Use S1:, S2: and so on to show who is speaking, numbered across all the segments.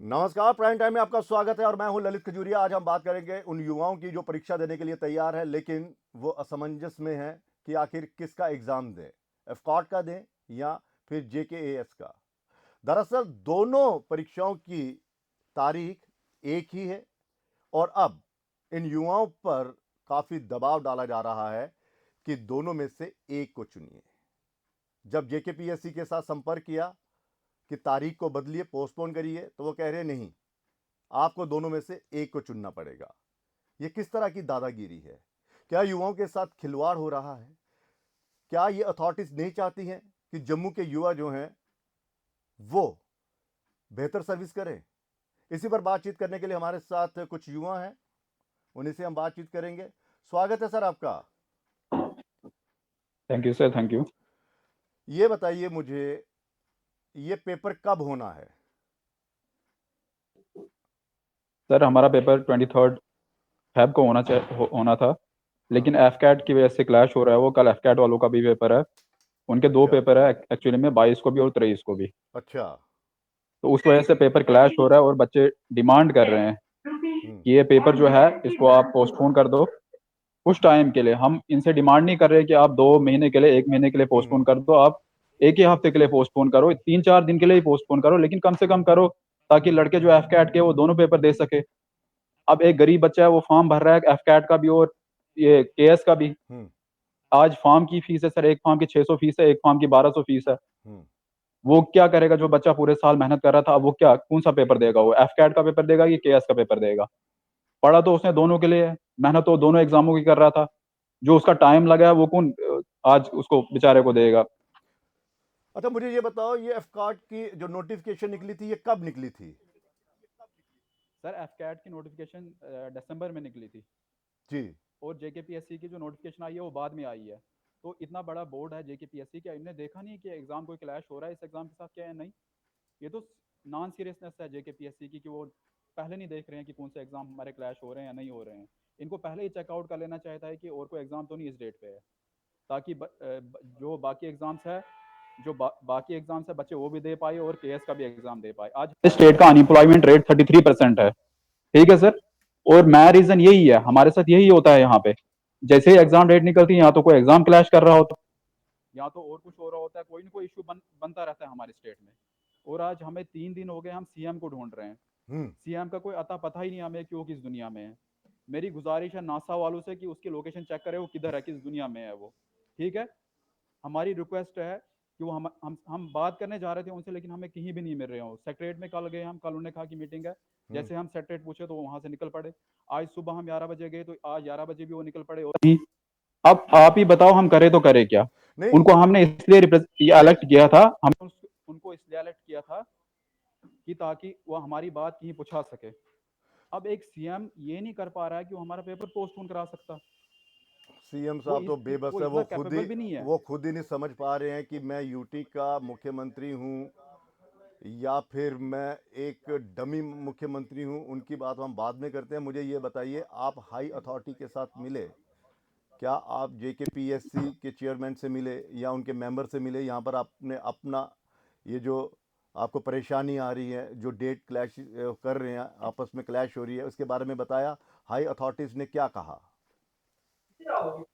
S1: नमस्कार, prime time में आपका स्वागत है और मैं हूं ललित खजूरिया। आज हम बात करेंगे उन युवाओं की जो परीक्षा देने के लिए तैयार है, लेकिन वो असमंजस में है कि आखिर किसका एग्जाम दें, एफकॉट का दें या फिर जेकेएएस का। दरअसल दोनों परीक्षाओं की तारीख एक ही है और अब इन युवाओं पर काफी दबाव डाला जा रहा है कि दोनों में से एक को चुनिए। जब जेकेपीएससी के साथ संपर्क किया कि तारीख को बदलिए, पोस्टपोन करिए, तो वो कह रहे नहीं, आपको दोनों में से एक को चुनना पड़ेगा। यह किस तरह की दादागिरी है? क्या युवाओं के साथ खिलवाड़ हो रहा है? क्या ये अथॉरिटीज नहीं चाहती हैं कि जम्मू के युवा जो हैं वो बेहतर सर्विस करें? इसी पर बातचीत करने के लिए हमारे साथ कुछ युवा हैं, उन्हीं से हम बातचीत करेंगे। स्वागत है सर आपका।
S2: Thank you sir, thank you.
S1: ये बताइए मुझे, ये पेपर कब होना है?
S2: सर हमारा पेपर 23 फेब को होना था,
S1: हाँ।
S2: लेकिन एफ कैट की वजह से क्लैश हो रहा है। वो कल एफ कैट वालों का भी पेपर है, उनके दो
S1: अच्छा।
S2: पेपर है एक्चुअली में, 22 को भी और 23 को भी।
S1: अच्छा।
S2: तो उस वजह से पेपर क्लैश हो रहा है और बच्चे डिमांड कर रहे हैं
S1: हम्म।
S2: कि ये पेपर जो है इसको आप पोस्टपोन कर दो कुछ टाइम के लिए। हम इनसे डिमांड नहीं कर रहे कि आप 2 महीने के लिए, 1 महीने के लिए पोस्टपोन
S1: हम्म।
S2: कर दो। आप एक ही हफ्ते के लिए पोस्टपोन करो, 3-4 दिन के लिए ही पोस्टपोन करो, लेकिन कम से कम करो ताकि लड़के जो एफ कैट के वो दोनों पेपर दे सके। अब एक गरीब बच्चा है, वो फॉर्म भर रहा है एफ कैट का भी और ये केएस का भी।
S1: हम्म।
S2: आज फॉर्म की फीस है सर, एक फॉर्म की 600 फीस है, एक फॉर्म की 1200 फीस है।
S1: हम्म।
S2: वो क्या करेगा जो बच्चा पूरे साल मेहनत कर रहा था? अब वो क्या, कौन सा पेपर देगा? वो एफ कैट का पेपर देगा कि केएस का पेपर देगा? पढ़ा तो उसने दोनों के लिए है, मेहनत तो दोनों एग्जामों की कर रहा था। जो उसका टाइम लगा है वो कौन आज उसको बेचारे को देगा?
S1: अच्छा, मुझे ये बताओ, ये एफकॉट की जो नोटिफिकेशन निकली थी, ये कब निकली थी?
S2: सर एफ कैट की नोटिफिकेशन दिसंबर में निकली थी
S1: जी।
S2: और जेकेपीएससी की जो नोटिफिकेशन आई है वो बाद में आई है। तो इतना बड़ा बोर्ड है जेकेपीएससी, क्या इन्हें देखा नहीं कि एग्जाम कोई क्लैश हो रहा है इस एग्जाम के साथ? क्या है नहीं, ये तो नॉन सीरियसनेस है जेकेपीएससी की कि वो पहले नहीं देख रहे हैं कि कौन से एग्जाम हमारे क्लैश हो रहे हैं या नहीं हो रहे हैं। इनको पहले ही चेकआउट कर लेना चाहता है कि और कोई एग्जाम तो नहीं इस डेट पे है, ताकि जो बाकी एग्जाम्स है, जो बाकी एग्जाम्स है बच्चे वो भी दे पाए और केएस का भी एग्जाम दे पाए। आज स्टेट का अनएम्प्लॉयमेंट रेट 33% है, ठीक है सर। और मैं रीजन यही है, हमारे साथ यही होता है यहाँ पे। जैसे ही एग्जाम डेट निकलती है, या तो कोई एग्जाम क्लैश कर रहा होता है या तो और कुछ हो रहा होता है, कोई ना कोई इशू बनता रहता है हमारे स्टेट में। और आज हमें 3 दिन हो गए, हम सीएम को ढूंढ रहे हैं।
S1: हम्म।
S2: सीएम का कोई अता पता ही नहीं हमें कि वो किस दुनिया में है। मेरी गुजारिश है नासा वालों से कि उसकी लोकेशन चेक करे, वो किधर है, किस दुनिया में है वो। ठीक है, हमारी रिक्वेस्ट है कि वो हम बात करने जा रहे थे उनसे, लेकिन हमें कहीं भी नहीं मिल रहे हो। सेक्रेटरीट में कल गए हम, कल उन्होंने कहा कि मीटिंग है।
S1: हम्म।
S2: जैसे हम सेक्रेटरीट पूछे तो वो वहां से निकल पड़े। आज सुबह हम 11 बजे गए तो आज 11 बजे भी वो निकल पड़े और नहीं। अब आप ही बताओ हम करें तो करें क्या?
S1: नहीं।
S2: उनको हमने इसलिए अलर्ट किया था, हमने उनको इसलिए अलर्ट किया था कि ताकि वो हमारी बात कहीं पूछा सके। अब एक सीएम ये नहीं कर पा रहा है कि वो हमारा पेपर पोस्टपोन करा सकता।
S1: सीएम
S2: वो
S1: साहब तो बेबस
S2: वो
S1: है,
S2: इतना कैपेबल भी नहीं है।
S1: वो खुद ही नहीं समझ पा रहे हैं कि मैं यूटी का मुख्यमंत्री हूं या फिर मैं एक डमी मुख्यमंत्री हूं। उनकी बात हम बाद में करते हैं। मुझे ये बताइए, आप हाई अथॉरिटी के साथ मिले? क्या आप जेकेपीएससी के चेयरमैन से मिले या उनके मेंबर से मिले? यहाँ पर आपने अपना ये जो आपको परेशानी आ रही है, जो डेट क्लैश कर रहे हैं, आपस में क्लैश हो रही है, उसके बारे में बताया? हाई अथॉरिटीज़ ने क्या कहा?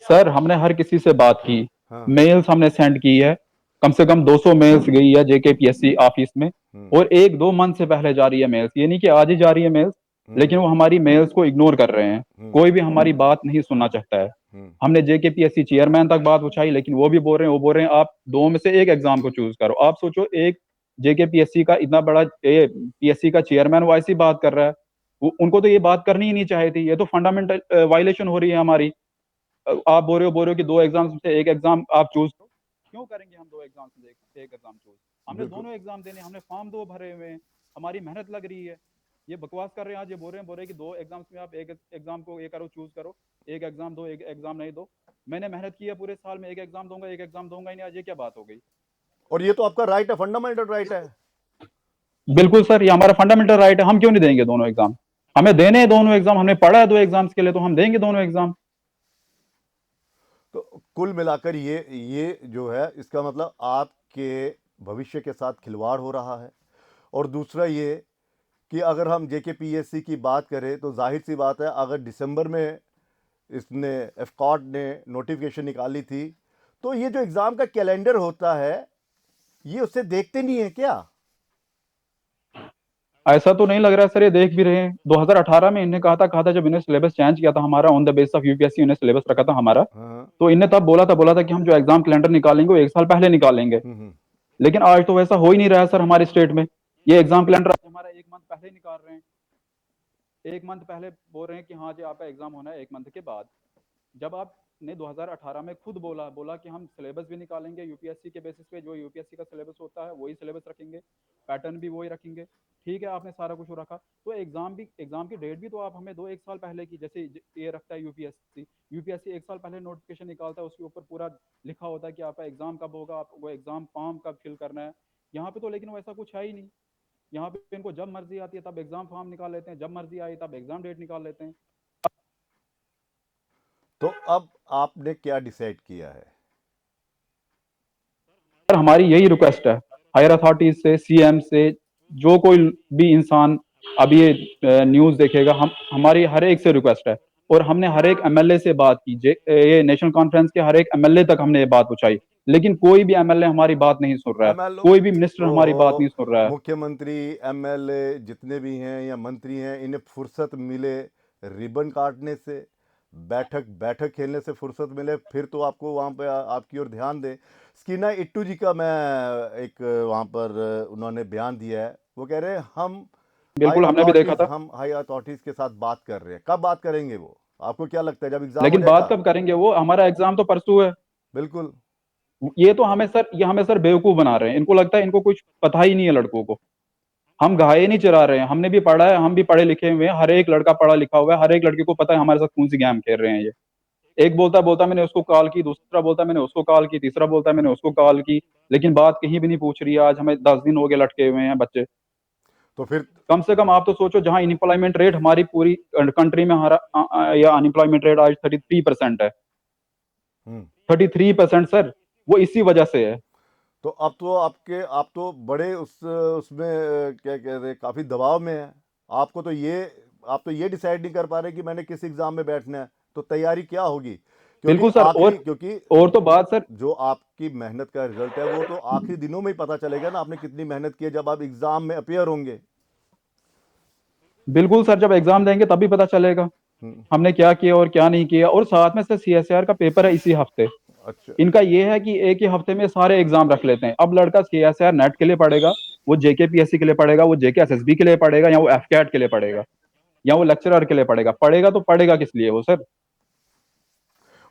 S2: सर हमने हर किसी से बात की,
S1: हाँ।
S2: मेल्स हमने सेंड की है, कम से कम 200 मेल्स गई है जेकेपीएससी ऑफिस में।
S1: हम्म।
S2: और 1-2 मंथ से पहले जा रही है मेल्स, ये नहीं कि आज ही जा रही है मेल्स। लेकिन
S1: हम्म।
S2: वो हमारी मेल्स को इग्नोर कर रहे हैं,
S1: हम्म।
S2: कोई भी हमारी बात नहीं सुनना चाहता है।
S1: हम्म।
S2: हमने जेकेपीएससी चेयरमैन तक बात उठाई, लेकिन वो बोल रहे हैं आप दो में से एक एग्जाम को चूज करो। आप सोचो, एक जेकेपीएससी का इतना बड़ा पीएससी का चेयरमैन वो ऐसी बात कर रहा है। उनको तो ये बात करनी ही नहीं चाहिए थी, ये तो फंडामेंटल वायलेशन हो रही है हमारी। आप बोल रहे हो कि 2 एग्जाम से एक एग्जाम आप चूज करो। क्यों करेंगे हम 2 एग्जाम से एक एग्जाम चूज? हमने
S1: बिल्कुल।
S2: दोनों एग्जाम देने, हमने फॉर्म 2 भरे हुए हैं, हमारी मेहनत लग रही है। ये बकवास कर रहे हैं। आज ये बोल रहे हैं कि 2 एग्जाम्स में आप एक एग्जाम को ये करो, चूज करो, एक एग्जाम दो, एक एग्जाम नहीं दो। मैंने मेहनत की है पूरे साल में, एक एग्जाम दूंगा, एक एग्जाम दूंगा ही नहीं, आज ये क्या बात हो गई?
S1: और ये तो आपका राइट है, फंडामेंटल राइट है।
S2: बिल्कुल सर, ये हमारा फंडामेंटल राइट है, हम क्यों नहीं देंगे दोनों एग्जाम? हमें देने हैं दोनों एग्जाम, हमने पढ़ा है 2 एग्जाम्स के लिए, तो हम देंगे दोनों एग्जाम।
S1: तो कुल मिलाकर ये जो है, इसका मतलब आपके भविष्य के साथ खिलवाड़ हो रहा है। और दूसरा ये कि अगर हम जेकेपीएससी की बात करें तो जाहिर सी बात है, अगर दिसंबर में इसने एफकॉट ने नोटिफिकेशन निकाली थी, तो ये जो एग्ज़ाम का कैलेंडर होता है, ये उससे देखते नहीं है क्या?
S2: ऐसा तो नहीं लग रहा है सर, ये देख भी रहे हैं। 2018 में इन्हें कहा था जब इन्हें सिलेबस चेंज किया था हमारा, on the base of UPSC इन्हें सिलेबस रखा था हमारा,
S1: हाँ।
S2: तो इन्हें तब बोला था कि हम जो एग्जाम कैलेंडर निकालेंगे वो 1 साल पहले निकालेंगे।
S1: हम्म।
S2: लेकिन आज तो वैसा हो ही नहीं रहा है सर हमारे स्टेट में। ये एग्जाम कैलेंडर आज हमारा 1 मंथ पहले निकाल रहे हैं। 1 मंथ पहले बोल रहे हैं कि हाँ जी आपका एग्जाम होना है 1 मंथ के बाद। जब आपने 2018 में खुद बोला कि हम सिलेबस भी निकालेंगे यूपीएससी के बेसिस पे, जो यूपीएससी का सिलेबस होता है वही सिलेबस रखेंगे, पैटर्न भी वही रखेंगे। ठीक है, आपने सारा कुछ रखा, तो एग्जाम की डेट भी तो आप हमें दो 1 साल पहले की, जैसे ये रखता है यूपीएससी। यूपीएससी 1 साल पहले नोटिफिकेशन निकालता है, उसके ऊपर पूरा लिखा होता है कि आपका एग्जाम कब होगा, आपको एग्जाम फॉर्म कब फिल करना है। यहाँ पे तो लेकिन वैसा कुछ है ही नहीं। यहाँ पे इनको जब मर्जी आती है तब एग्जाम फॉर्म निकाल लेते हैं, जब मर्जी आई तब एग्जाम डेट निकाल लेते हैं।
S1: तो अब आपने क्या डिसाइड किया है?
S2: सर हमारी यही रिक्वेस्ट है हायर अथॉरिटीज से, सीएम से, जो कोई भी इंसान अभी ये न्यूज देखेगा, हम हमारी हर एक से रिक्वेस्ट है। और हमने हर एक एमएलए से बात की, ये नेशनल कॉन्फ्रेंस के हर एक एमएलए तक हमने ये बात पहुंचाई, लेकिन कोई भी एमएलए हमारी बात नहीं सुन रहा है,
S1: एमएलओ
S2: कोई भी मिनिस्टर हमारी बात
S1: तो
S2: नहीं सुन रहा है।
S1: मुख्यमंत्री, एमएलए जितने भी हैं या मंत्री हैं, इन्हें फुर्सत मिले रिबन काटने से, बैठक बैठक खेलने से फुर्सत मिले, फिर तो आपको वहाँ पे आपकी ओर ध्यान दें। स्कीना इट्टू जी का मैं एक वहाँ पर उन्होंने बयान दिया है, वो कह रहे हैं
S2: बिल्कुल, हमने भी देखा था।
S1: हम हाई अथॉरिटीज़ के साथ बात कर रहे हैं। कब बात करेंगे वो? आपको क्या लगता है, जब एग्ज़ाम हो
S2: लेकिन बात
S1: जाएगा?
S2: कब करेंगे वो? हमारा एग्जाम तो परसों है।
S1: बिल्कुल।
S2: ये हमें सर बेवकूफ बना रहे हैं। इनको लगता है इनको कुछ पता ही नहीं है लड़कों को। हम गाये नहीं चरा रहे हैं, हमने भी पढ़ा है, हम भी पढ़े लिखे हुए हैं, हर एक लड़का पढ़ा लिखा हुआ है, हर एक लड़के को पता है हमारे साथ कौन सी गेम खेल रहे हैं ये। एक बोलता बोलता मैंने उसको कॉल की, दूसरा बोलता मैंने उसको कॉल की, तीसरा बोलता मैंने उसको कॉल की, लेकिन बात कहीं भी नहीं पूछ रही है। आज हमें 10 दिन हो गए लटके हुए हैं बच्चे।
S1: तो फिर
S2: कम से कम आप तो सोचो, जहां अनएम्प्लॉयमेंट रेट हमारी पूरी कंट्री में हमारा या अनएम्प्लॉयमेंट रेट आज 33% है।
S1: हम्म
S2: 33% सर, वो इसी वजह से है।
S1: तो अब तो आप तो बड़े उसमें क्या कहते हैं, काफ़ी दबाव में हैं। आपको तो ये आप तो ये डिसाइड नहीं कर पा रहे कि मैंने किस एग्ज़ाम में बैठना है, तो तैयारी क्या होगी?
S2: बिल्कुल सर।
S1: क्योंकि
S2: और तो बात सर,
S1: जो आपकी मेहनत का रिजल्ट है वो तो आखिरी दिनों में ही पता चलेगा ना, आपने कितनी मेहनत की है, जब आप एग्ज़ाम में अपीयर होंगे।
S2: बिल्कुल सर, जब एग्जाम देंगे तभी पता चलेगा
S1: हम्म,
S2: हमने क्या किया और क्या नहीं किया। और साथ में सर सीएसआर का पेपर है इसी हफ्ते।
S1: अच्छा।
S2: इनका ये है कि एक ही हफ्ते में सारे एग्जाम रख लेते हैं। अब लड़का सीएसआर नेट के लिए पढ़ेगा, वो जेकेपीएससी के लिए पढ़ेगा, वो जेकेएसएसबी के लिए पढ़ेगा, या वो एफकेट के लिए पढ़ेगा, या वो लेक्चरर के लिए पढ़ेगा। पढ़ेगा तो पढ़ेगा किस लिए वो सर?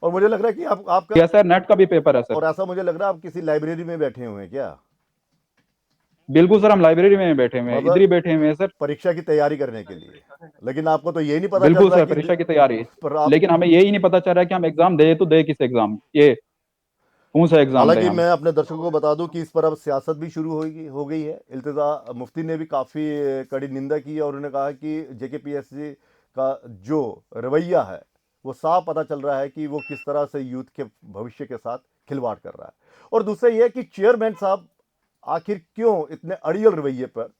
S1: और मुझे लग रहा है कि आप आपका
S2: सीएसआर नेट का भी पेपर है सर।
S1: और ऐसा मुझे लग रहा है आप किसी लाइब्रेरी में बैठे हुए हैं क्या?
S2: बिल्कुल सर, हम लाइब्रेरी में बैठे हुए हैं, इधर ही
S1: मतलब
S2: बैठे हुए हैं सर।
S1: परीक्षा की तैयारी करने के लिए। लेकिन आपको तो ये नहीं पता चल
S2: बिल्कुल
S1: रहा
S2: सर,
S1: कि
S2: परीक्षा की तैयारी।
S1: पर आप
S2: लेकिन हमें यही नहीं पता चल रहा कि हम एग्जाम दे तो दे किस एग्जाम, ये कौन सा एग्जाम दें
S1: हालांकि
S2: हम।
S1: मैं अपने दर्शकों को बता दूं कि इस पर अब सियासत भी शुरू हो गई है। इल्तिजा मुफ्ती ने भी काफ़ी कड़ी निंदा की है और उन्होंने कहा कि जेकेपीएससी का जो रवैया है वो साफ पता चल रहा है कि वो किस तरह से यूथ के भविष्य के साथ खिलवाड़ कर रहा है। और दूसरा ये है कि चेयरमैन साहब आखिर क्यों इतने अड़ियल रवैये पर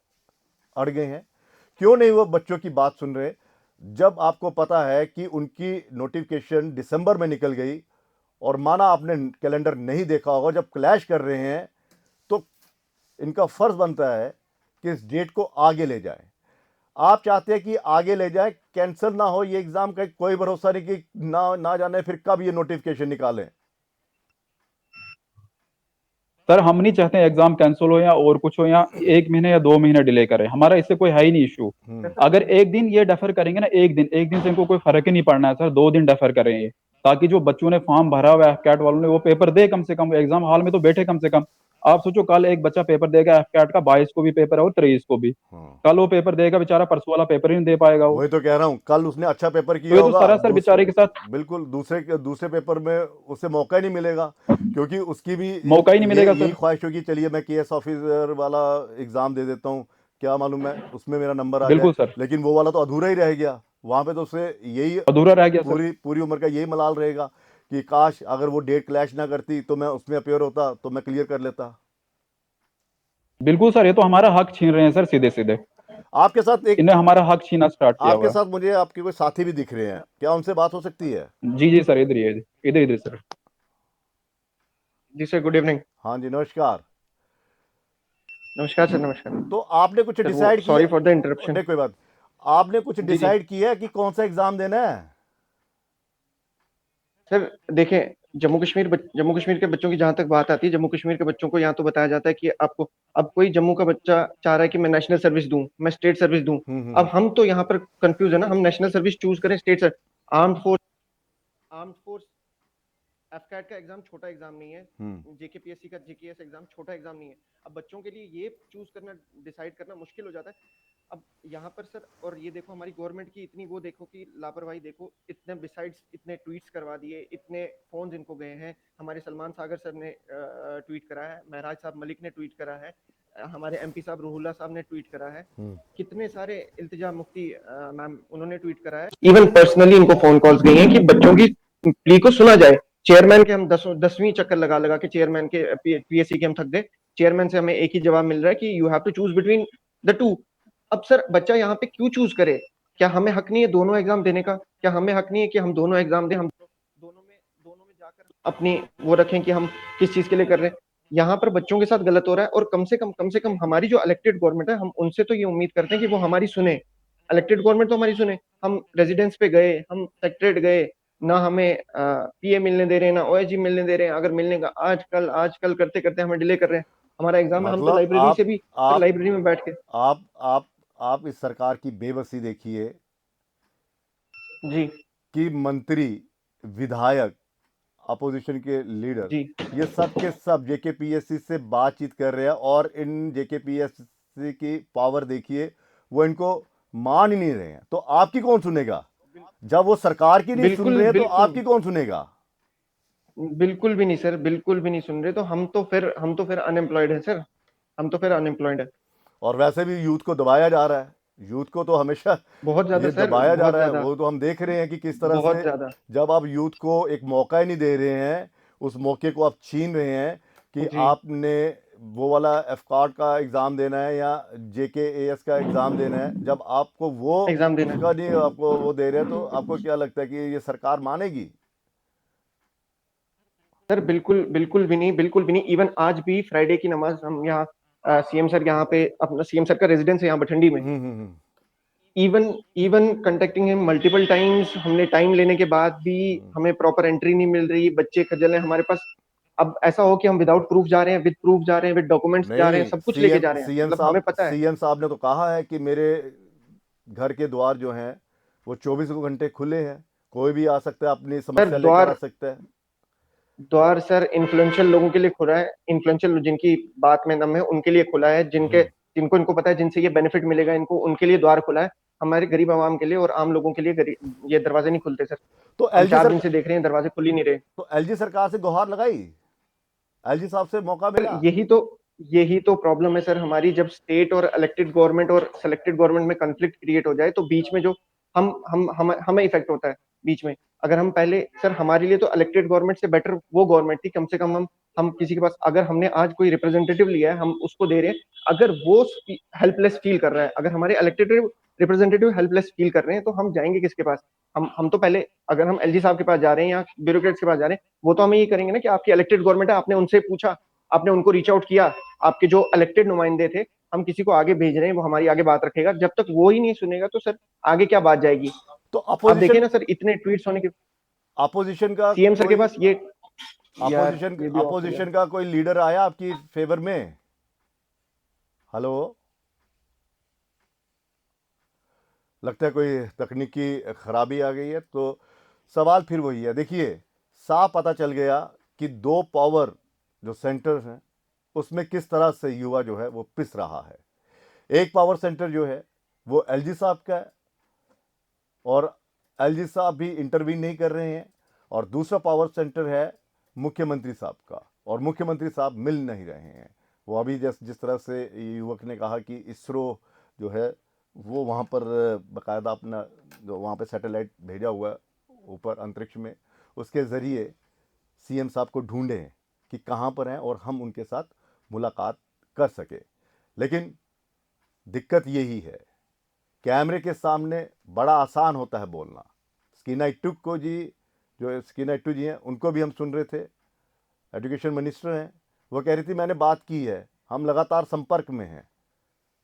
S1: अड़ गए हैं, क्यों नहीं वो बच्चों की बात सुन रहे, जब आपको पता है कि उनकी नोटिफिकेशन दिसंबर में निकल गई और माना आपने कैलेंडर नहीं देखा होगा, जब क्लैश कर रहे हैं तो इनका फर्ज बनता है कि इस डेट को आगे ले जाए। आप चाहते हैं कि आगे ले जाए, कैंसिल ना हो ये एग्जाम का कोई भरोसा नहीं कि ना ना जाने फिर कब ये नोटिफिकेशन निकालें।
S2: सर हम नहीं चाहते एग्जाम कैंसिल हो या और कुछ हो, या 1 महीने या 2 महीने डिले करें, हमारा इससे कोई है ही नहीं इशू। अगर एक दिन ये डेफर करेंगे ना, एक दिन से इनको कोई फर्क ही नहीं पड़ना है सर। 2 दिन डेफर करें ये, ताकि जो बच्चों ने फॉर्म भरा हुआ है कैट वालों ने, वो पेपर दे कम से कम, एग्जाम हॉल में तो बैठे कम से कम। आप सोचो, कल एक बच्चा पेपर देगा एफ कैट का, 22 को भी पेपर है और 23 को भी।
S1: हाँ,
S2: कल वो पेपर देगा बेचारा, परसों वाला पेपर ही नहीं दे पाएगा वो।
S1: वही तो कह रहा हूं, कल उसने अच्छा पेपर
S2: तो
S1: किया
S2: ये तो
S1: होगा,
S2: सरासर बेचारे के साथ
S1: बिल्कुल दूसरे दूसरे पेपर में उसे मौका ही नहीं मिलेगा, क्योंकि उसकी भी
S2: मौका ही नहीं
S1: ये
S2: मिलेगा
S1: यही
S2: सर।
S1: ख्वाहिश होगी, चलिए मैं केएस ऑफिसर वाला एग्जाम दे देता हूं, क्या मालूम है उसमें मेरा नंबर आ जाए।
S2: बिल्कुल सर,
S1: लेकिन वो वाला तो अधूरा ही रह गया। वहां पे तो उसे यही
S2: अधूरा रह गया सर।
S1: पूरी पूरी उम्र का यही मलाल रहेगा कि काश अगर वो डेट क्लैश ना करती तो मैं उसमें अपेयर होता तो मैं क्लियर कर लेता।
S2: बिल्कुल सर, ये तो हमारा हक छीन रहे हैं सर, सीधे सीधे।
S1: आपके साथ एक
S2: इन्हें हमारा हक छीना स्टार्ट किया
S1: आपके
S2: हुआ है।
S1: साथ मुझे आपके कोई साथी भी दिख रहे हैं, क्या उनसे बात हो सकती है?
S2: जी जी सर, इधर ही है, इधर इधर सर।
S3: जी सर, गुड इवनिंग।
S1: हाँ जी, नमस्कार।
S3: नमस्कार सर, नमस्कार
S1: तो आपने कुछ
S3: सर। वो
S1: डिसाइड
S3: सॉरी
S1: किया?
S3: For the interruption.
S1: नहीं, कोई बात। आपने कुछ
S3: जी जी
S1: डिसाइड किया है कि कौन सा एग्जाम देना है?
S3: सर, देखें, जम्मू कश्मीर के बच्चों की जहां तक बात आती है, जम्मू कश्मीर के बच्चों को यहाँ तो बताया जाता है कि आपको, अब कोई जम्मू का बच्चा चाह रहा है कि मैं नेशनल सर्विस दूं, मैं स्टेट सर्विस दूं। अब
S1: हम्म।
S3: हम तो यहाँ पर कंफ्यूज है ना, हम नेशनल सर्विस चूज करें, स्टेट आर्म्ड फोर्स एफकैट का एग्जाम छोटा एग्जाम नहीं है।
S1: हम्म।
S3: जेकेपीएससी का जेकेएस एग्जाम छोटा एग्जाम नहीं है। अब बच्चों के लिए ये चूज करना, डिसाइड करना मुश्किल हो जाता है। अब यहाँ पर सर, और ये देखो हमारी गवर्नमेंट की इतनी वो देखो कि लापरवाही देखो, इतने बिसाइड्स इतने ट्वीट्स करवा दिए, इतने फोन्स इनको गए हैं। हमारे सलमान सागर सर ने ट्वीट करा है, महराज साहब मलिक ने ट्वीट करा है, हमारे एमपी साहब रूहुल्ला साहब ने ट्वीट करा है, कितने सारे इल्तिजा मुफ्ती मैम उन्होंने ट्वीट करा है। इवन पर्सनली इनको फोन कॉल्स गई हैं कि बच्चों की प्ली को सुना जाए। चेयरमैन के हम 10वीं चक्कर लगा लगा के चेयरमैन के पीएससी के हम थक गए। चेयरमैन से हमें एक ही जवाब मिल रहा है कि you have to choose between the two. अब सर, बच्चा यहाँ पे क्यों चूज करे? क्या हमें हक नहीं है दोनों एग्जाम देने का? क्या हमें हक नहीं है कि हम दोनों एग्जाम दें? हम दोनों में जाकर अपनी वो रखें कि हम किस चीज के लिए कर रहे हैं? यहाँ पर बच्चों के साथ गलत हो रहा है। और कम से कम हमारी जो इलेक्टेड गवर्नमेंट है, हम उनसे तो ये उम्मीद करते हैं कि वो हमारी सुने। इलेक्टेड गवर्नमेंट तो हमारी सुने। हम रेजिडेंस पे गए, हम सेक्रेटरीट गए, ना हमें पीए मिलने दे रहे हैं, ना ओएसजी मिलने दे रहे हैं। अगर मिलने का आजकल आजकल करते करते हमें डिले कर रहे हैं। हमारा एग्जाम है, हम तो
S1: मतलब
S3: लाइब्रेरी से भी सर,
S1: आप
S3: लाइब्रेरी में बैठ के।
S1: आप आप आप इस सरकार की बेबसी देखिए
S3: जी
S1: कि मंत्री, विधायक, अपोजिशन के लीडर,
S3: जी
S1: ये सब के सब जेकेपीएससी से बातचीत कर रहे हैं और इन जेकेपीएससी की पावर देखिए, वो इनको मान ही नहीं रहे हैं। तो आपकी कौन सुनेगा? जब वो सरकार की नहीं सुन
S3: बिल्कुल
S1: रहे हैं तो
S3: बिल्कुल
S1: आपकी कौन सुनेगा?
S3: बिल्कुल भी नहीं सर, बिल्कुल भी नहीं सुन रहे। तो हम तो फिर अनएम्प्लॉयड है सर। हम तो फिर अनएम्प्लॉयड है।
S1: और वैसे भी यूथ को दबाया जा रहा है, यूथ को तो हमेशा
S3: बहुत ज्यादा
S1: ये
S3: सर,
S1: दबाया जा
S3: बहुत
S1: रहा है।
S3: ज्यादा,
S1: वो तो हम देख रहे हैं कि किस तरह
S3: बहुत
S1: से
S3: ज्यादा।
S1: जब आप यूथ को एक मौका ही नहीं दे रहे हैं, उस मौके को आप छीन रहे हैं कि
S3: जी
S1: आपने वो वाला एफकॉट का एग्ज़ाम देना है या जेकेएएस का एग्ज़ाम देना है। जब आपको वो
S3: एग्जाम देना
S1: उसका
S3: है।
S1: नहीं आपको वो दे रहे हैं, तो आपको क्या लगता है कि ये सरकार मानेगी?
S3: सर बिल्कुल बिल्कुल भी नहीं, बिल्कुल भी नहीं। इवन आज भी फ्राइडे की नमाज हम यहाँ, सीएम सर यहाँ पे, अपना सीएम सर का रेजिडेंस है यहाँ बठंडी में।
S1: Hmm.
S3: Even even contacting him multiple times, हमने टाइम लेने के बाद भी
S1: हम्म।
S3: हमें प्रॉपर एंट्री नहीं मिल रही। बच्चे खजल हैं हमारे पास। अब ऐसा हो कि हम विदाउट प्रूफ जा रहे हैं, विद प्रूफ जा रहे हैं, विद डॉक्यूमेंट्स जा रहे हैं,
S1: नहीं,
S3: सब कुछ लेके
S1: सीएम
S3: जा रहे हैं।
S1: सीएम
S3: मतलब हमें
S1: साहब
S3: पता है।
S1: सीएम साहब ने तो कहा है कि मेरे घर के द्वार जो हैं वो 24 घंटे खुले हैं, कोई भी आ सकता है, अपनी
S3: सर
S1: समस्या लेकर आ
S3: द्वार
S1: सकता है।
S3: द्वार सर इन्फ्लुएंशियल लोगों के लिए खुला है। इन्फ्लुएंशियल जिनकी बात में दम है उनके लिए खुला है।
S1: हम्म।
S3: जिनको इनको पता है, जिनसे ये बेनिफिट मिलेगा इनको, उनके लिए द्वार खुला है। हमारे गरीब आवाम के लिए और आम लोगों के लिए ये दरवाजे नहीं खुलते सर।
S1: तो
S3: हम
S1: एलजी
S3: 4 दिन
S1: सरकार
S3: से देख रहे हैं, दरवाजे खुल ही नहीं रहे।
S1: तो एलजी सरकार से गुहार लगाई, एलजी साहब से मौका
S3: सर
S1: मिला।
S3: यही तो प्रॉब्लम है सर हमारी। जब स्टेट और इलेक्टेड गवर्नमेंट और सेलेक्टेड गवर्नमेंट में कॉन्फ्लिक्ट क्रिएट हो जाए, तो बीच में जो हमें इफेक्ट होता है बीच में। अगर हम पहले सर, हमारे लिए तो इलेक्टेड गवर्नमेंट से बेटर वो गवर्नमेंट थी। कम से कम हम किसी के पास, अगर हमने आज कोई रिप्रेजेंटेटिव लिया है, हम उसको दे रहे हैं। अगर वो हेल्पलेस फील कर रहा है, अगर हमारे इलेक्टेड रिप्रेजेंटेटिव हेल्पलेस फील कर रहे हैं, तो हम जाएंगे किसके पास? हम तो पहले, अगर हम एलजी साहब के पास जा रहे हैं या ब्यूरोक्रेट्स के पास जा रहे हैं, वो तो हमें ये करेंगे ना कि आपकी इलेक्टेड गवर्नमेंट है, आपने उनसे पूछा, आपने उनको रीच आउट किया, आपके जो इलेक्टेड नुमाइंदे थे, हम किसी को आगे भेज रहे हैं, वो हमारी आगे बात रखेगा। जब तक वो ही नहीं सुनेगा, तो सर आगे क्या बात जाएगी?
S1: तो
S3: आप देखिए
S1: अपोजिशन
S3: ना सर, इतने ट्वीट्स होने के,
S1: अपोजिशन का
S3: सीएम सर के
S1: कोई
S3: पास ये, यार
S1: अपोजिशन
S3: ये भी ऑफ हो गया।
S1: अपोजिशन का कोई लीडर आया आपकी फेवर में? हेलो, लगता है कोई तकनीकी खराबी आ गई है। तो सवाल फिर वही है। देखिए, साफ पता चल गया कि दो पावर जो सेंटर्स हैं उसमें किस तरह से युवा जो है वो पिस रहा है। एक पावर सेंटर जो है वो एलजी साहब का है और एलजी साहब भी इंटरवीन नहीं कर रहे हैं, और दूसरा पावर सेंटर है मुख्यमंत्री साहब का, और मुख्यमंत्री साहब मिल नहीं रहे हैं। वो अभी जिस तरह से युवक ने कहा कि इसरो जो है वो वहाँ पर बाकायदा अपना जो वहाँ पे सैटेलाइट भेजा हुआ है ऊपर अंतरिक्ष में, उसके ज़रिए सीएम साहब को ढूंढें कि कहाँ पर हैं और हम उनके साथ मुलाकात कर सके। लेकिन दिक्कत यही है कैमरे के सामने बड़ा आसान होता है बोलना। स्किनाइटुक को जी, जो स्किनाइटू जी हैं, उनको भी हम सुन रहे थे, एजुकेशन मिनिस्टर हैं, वो कह रही थी मैंने बात की है, हम लगातार संपर्क में हैं।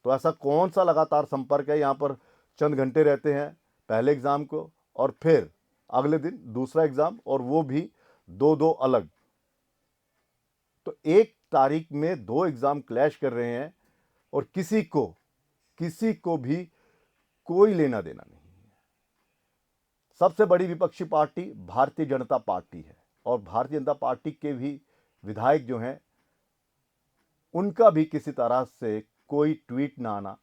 S1: तो ऐसा कौन सा लगातार संपर्क है? यहाँ पर चंद घंटे रहते हैं पहले एग्ज़ाम को और फिर अगले दिन दूसरा एग्ज़ाम, और वो भी दो दो अलग। तो एक तारीख में दो एग्ज़ाम क्लैश कर रहे हैं और किसी को भी कोई लेना देना नहीं है। सबसे बड़ी विपक्षी पार्टी भारतीय जनता पार्टी है और भारतीय जनता पार्टी के भी विधायक जो हैं, उनका भी किसी तरह से कोई ट्वीट ना आना,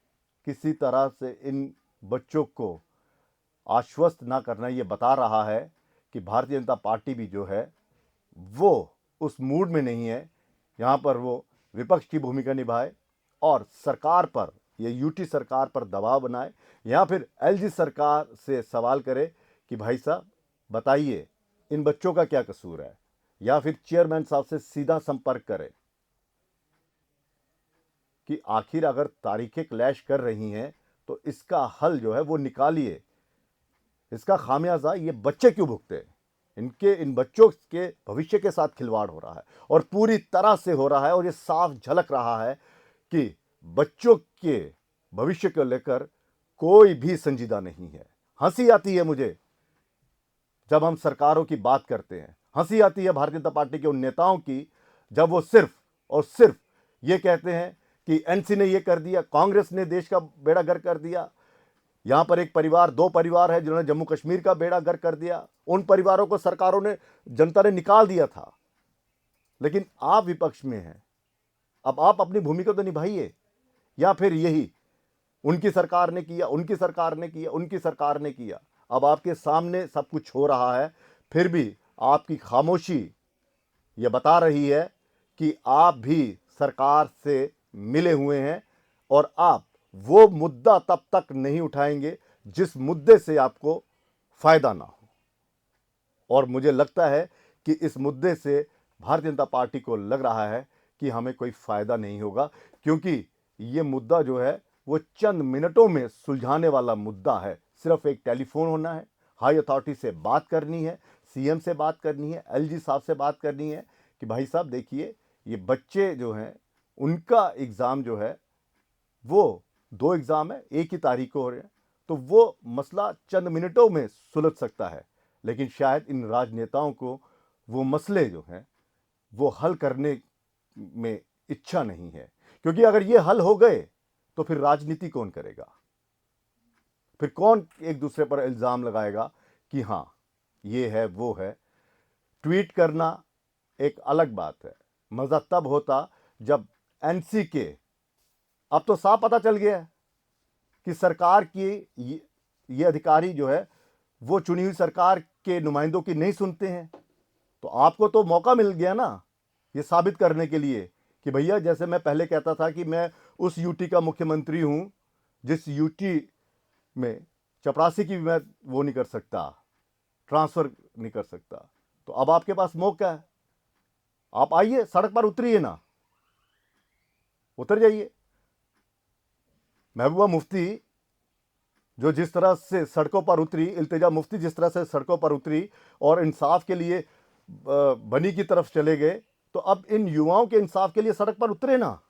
S1: किसी तरह से इन बच्चों को आश्वस्त ना करना, ये बता रहा है कि भारतीय जनता पार्टी भी जो है वो उस मूड में नहीं है यहाँ पर वो विपक्ष की भूमिका निभाए और सरकार पर, ये यूटी सरकार पर दबाव बनाए, या फिर एलजी सरकार से सवाल करे कि भाई साहब बताइए इन बच्चों का क्या कसूर है, या फिर चेयरमैन साहब से सीधा संपर्क करें कि आखिर अगर तारीखें क्लैश कर रही हैं तो इसका हल जो है वो निकालिए। इसका खामियाजा ये बच्चे क्यों भुगते हैं? इन बच्चों के भविष्य के साथ खिलवाड़ हो रहा है और पूरी तरह से हो रहा है, और ये साफ झलक रहा है कि बच्चों के भविष्य को लेकर कोई भी संजीदा नहीं है। हंसी आती है मुझे जब हम सरकारों की बात करते हैं, हंसी आती है भारतीय जनता पार्टी के उन नेताओं की जब वो सिर्फ और सिर्फ ये कहते हैं कि एनसी ने ये कर दिया, कांग्रेस ने देश का बेड़ा गर्क कर दिया। यहां पर एक परिवार, दो परिवार है जिन्होंने जम्मू कश्मीर का बेड़ा गर्क कर दिया। उन परिवारों को सरकारों ने, जनता ने निकाल दिया था, लेकिन आप विपक्ष में हैं। अब आप अपनी भूमिका तो निभाइए, या फिर यही उनकी सरकार ने किया, उनकी सरकार ने किया, उनकी सरकार ने किया। अब आपके सामने सब कुछ हो रहा है, फिर भी आपकी खामोशी ये बता रही है कि आप भी सरकार से मिले हुए हैं और आप वो मुद्दा तब तक नहीं उठाएंगे जिस मुद्दे से आपको फायदा ना हो। और मुझे लगता है कि इस मुद्दे से भारतीय जनता पार्टी को लग रहा है कि हमें कोई फायदा नहीं होगा, क्योंकि ये मुद्दा जो है वो चंद मिनटों में सुलझाने वाला मुद्दा है। सिर्फ एक टेलीफोन होना है, हाई अथॉरिटी से बात करनी है, सीएम से बात करनी है, एलजी साहब से बात करनी है कि भाई साहब देखिए ये बच्चे जो हैं उनका एग्ज़ाम जो है वो दो एग्ज़ाम है, एक ही तारीख को हो रहे हैं, तो वो मसला चंद मिनटों में सुलझ सकता है। लेकिन शायद इन राजनेताओं को वो मसले जो हैं वो हल करने में इच्छा नहीं है, क्योंकि अगर ये हल हो गए तो फिर राजनीति कौन करेगा? फिर कौन एक दूसरे पर इल्ज़ाम लगाएगा कि हाँ ये है वो है? ट्वीट करना एक अलग बात है, मज़ा तब होता जब एनसी के, अब तो साफ पता चल गया है कि सरकार की ये अधिकारी जो है वो चुनी हुई सरकार के नुमाइंदों की नहीं सुनते हैं। तो आपको तो मौका मिल गया ना ये साबित करने के लिए कि भैया, जैसे मैं पहले कहता था कि मैं उस यूटी का मुख्यमंत्री हूं जिस यूटी में चपरासी की भी मैं वो नहीं कर सकता, ट्रांसफर नहीं कर सकता, तो अब आपके पास मौका है, आप आइए, सड़क पर उतरिए ना, उतर जाइए। महबूबा मुफ्ती जो जिस तरह से सड़कों पर उतरी, इल्तिजा मुफ्ती जिस तरह से सड़कों पर उतरी और इंसाफ के लिए बनी की तरफ चले गए, तो अब इन युवाओं के इंसाफ के लिए सड़क पर उतरे ना।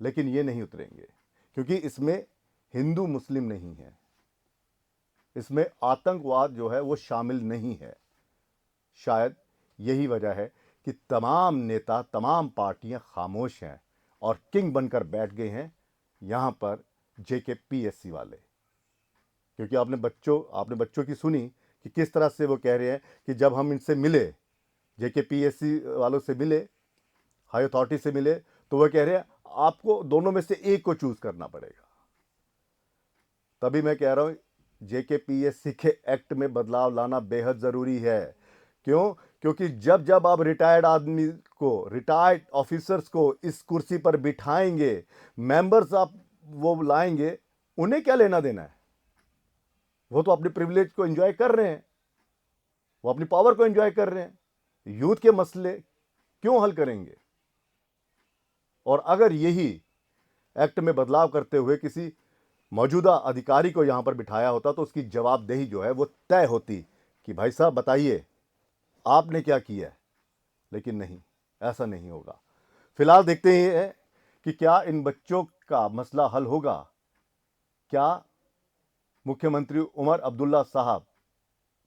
S1: लेकिन ये नहीं उतरेंगे, क्योंकि इसमें हिंदू मुस्लिम नहीं है, इसमें आतंकवाद जो है वो शामिल नहीं है। शायद यही वजह है कि तमाम नेता, तमाम पार्टियां खामोश हैं और किंग बनकर बैठ गए हैं यहाँ पर जेकेपीएससी वाले। क्योंकि आपने बच्चों की सुनी कि किस तरह से वो कह रहे हैं कि जब हम इनसे मिले, जेकेपीएससी वालों से मिले, हाई अथॉरिटी से मिले, तो वो कह रहे हैं आपको दोनों में से एक को चूज करना पड़ेगा। तभी मैं कह रहा हूं जेकेपीएससी के एक्ट में बदलाव लाना बेहद जरूरी है। क्यों? क्योंकि जब जब आप रिटायर्ड आदमी को, रिटायर्ड ऑफिसर्स को इस कुर्सी पर बिठाएंगे, मेंबर्स आप वो लाएंगे, उन्हें क्या लेना देना है? वो तो अपनी प्रिविलेज को एंजॉय कर रहे हैं, वो अपनी पावर को एंजॉय कर रहे हैं। यूथ के मसले क्यों हल करेंगे? और अगर यही एक्ट में बदलाव करते हुए किसी मौजूदा अधिकारी को यहाँ पर बिठाया होता तो उसकी जवाबदेही जो है वो तय होती कि भाई साहब बताइए आपने क्या किया है। लेकिन नहीं, ऐसा नहीं होगा। फिलहाल देखते ही हैं कि क्या इन बच्चों का मसला हल होगा। क्या मुख्यमंत्री उमर अब्दुल्ला साहब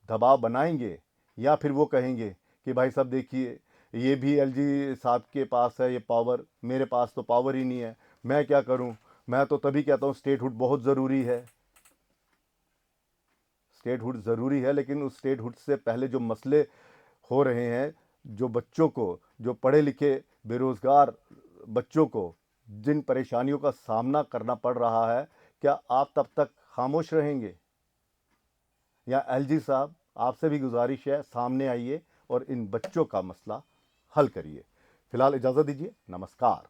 S1: दबाव बनाएंगे या फिर वो कहेंगे कि भाई साहब देखिए ये भी एलजी साहब के पास है ये पावर, मेरे पास तो पावर ही नहीं है, मैं क्या करूं। मैं तो तभी कहता हूं स्टेटहुड बहुत ज़रूरी है, स्टेटहुड ज़रूरी है, लेकिन उस स्टेटहुड से पहले जो मसले हो रहे हैं, जो बच्चों को, जो पढ़े लिखे बेरोज़गार बच्चों को जिन परेशानियों का सामना करना पड़ रहा है, क्या आप तब तक खामोश रहेंगे? या एलजी साहब आपसे भी गुजारिश है सामने आइए और इन बच्चों का मसला हल करिए। फिलहाल इजाज़त दीजिए, नमस्कार।